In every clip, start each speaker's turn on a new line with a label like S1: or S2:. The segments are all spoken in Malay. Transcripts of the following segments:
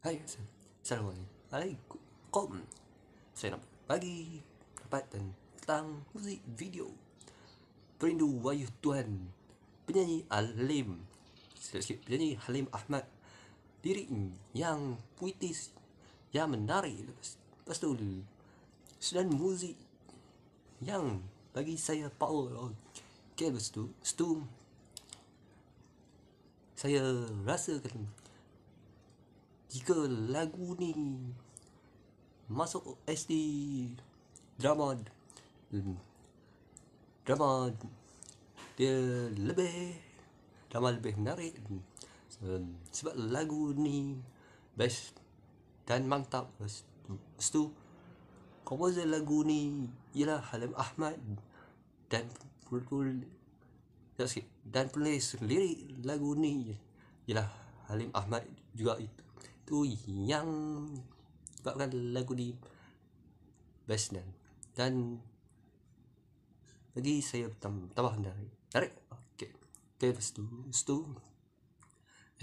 S1: Hai, Assalamualaikum. Selamat pagi, dapat dan petang, musik video Perindu Wayuh Tuhan, penyanyi Halim Ahmad. Lirik yang puitis, yang menarik. Lepas tu sudan muzik yang bagi saya power. Okay, lepas tu saya rasakan jika lagu ni masuk SD drama dia lebih menarik sebab lagu ni best dan mantap. Lepas tu komposer lagu ni ialah Halim Ahmad dan penulis lirik lagu ni ialah Halim Ahmad juga. Itu yang sebabkan lagu ni best dan bagi saya tambah menarik. Okay, lepas tu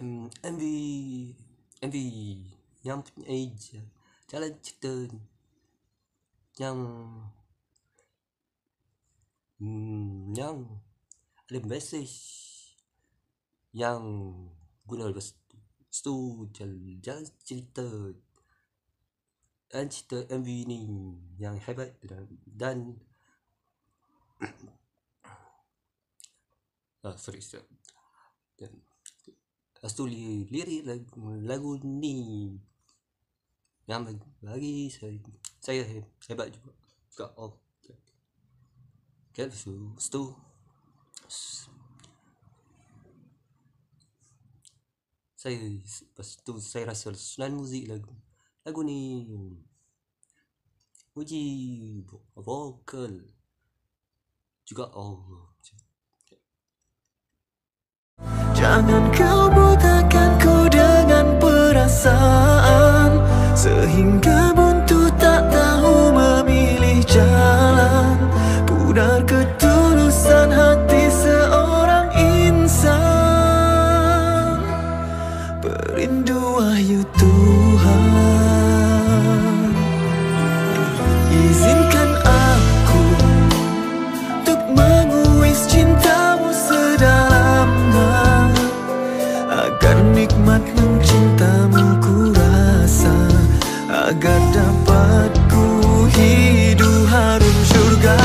S1: MV yang punya jalan cerita yang ada message yang guna. Lepas tu jalan cerita MV ni yang hebat dan lepas tu lirik lagu ni yang bagi saya hebat juga. Okay, lepas tu saya rasa sunan muzik lagu ni uji vokal juga.
S2: Jangan kau butakan ku dengan perasaan, sehingga buntu tak tahu memilih jalan. Pudar ketulusan hati seorang insan, perindu wahyu Tuhan. Izinkan aku untuk menguis cintamu sedalamnya, agar nikmat mencintamu ku rasa, agar dapat ku hidup harum surga.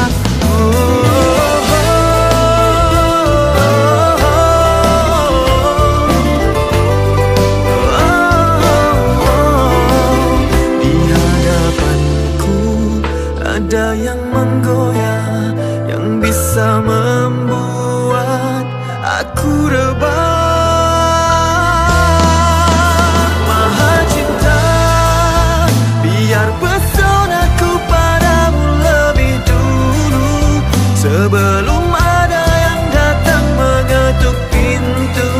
S2: Di hadapanku ada yang menggoyah, yang bisa membuat aku rebah. Maha cinta, biar pesonaku padamu lebih dulu, sebelum ada yang datang mengetuk pintu.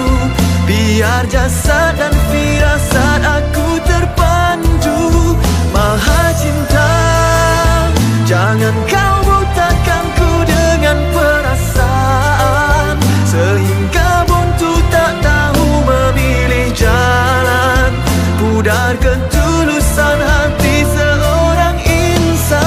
S2: Biar jasad dan firasat aku terpandu. Maha cinta, jangan kau butakan ku dengan perasaan, sehingga buntu tak tahu memilih jalan. Pudar ketulusan hati seorang insan.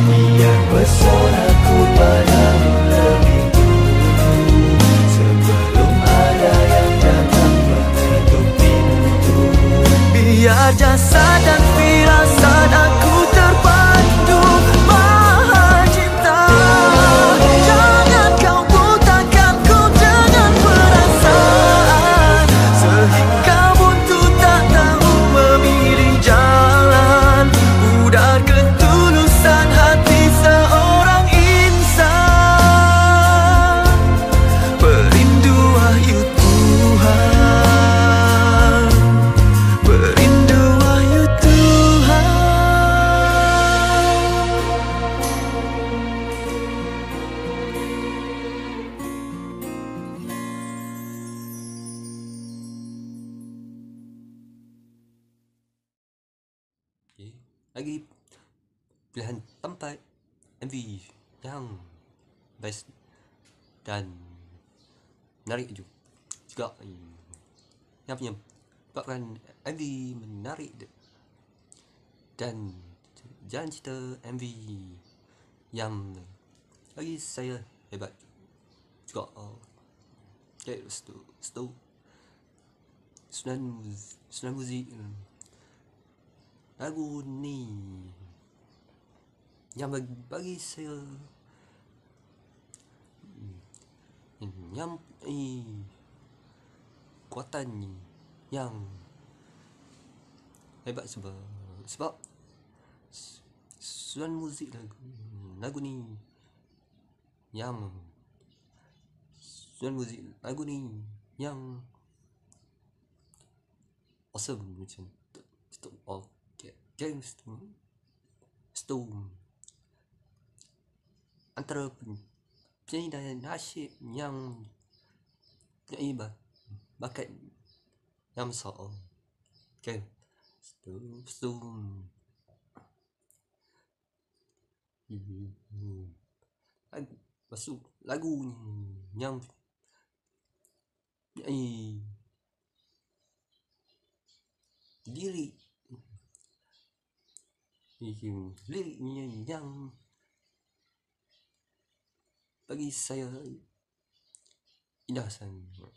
S2: Biar pesonaku padamu lebih dulu, sebelum ada yang datang mengetuk pintu. Biar jasad dan firasat aku terpandu. Maha cinta, jangan kau butakan ku dengan perasaan, sehingga buntu tak tahu memilih jalan. Pudar ketulusan hati seorang insan, perindu wahyu Tuhan, perindu wahyu Tuhan.
S1: Okay, lagi pilihan tempat MV yang best dan menarik juga. yang menyebabkan MV menarik dan jalan cerita MV yang bagi saya hebat juga. Okay, lepas tu susunan muzik lagu ni yang bagi saya yang kuatan yang hebat sebab susunan muzik lagu ni yang awesome macam tu. Okay, games tu antara penyanyi dan nasyid yang punya bakat yang besar. Okay, tu masuk lagu yang liriknya yang bagi saya indah sangat.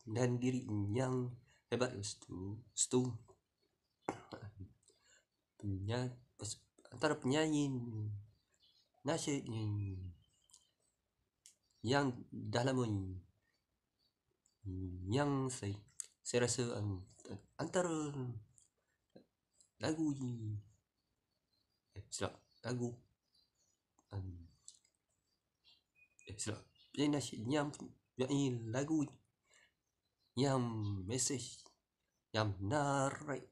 S1: Dan diri yang hebat antara penyanyi nasyid yang dah lama yang saya rasa antara lagu penyanyi nasyid yang lagu yang mesej yang menarik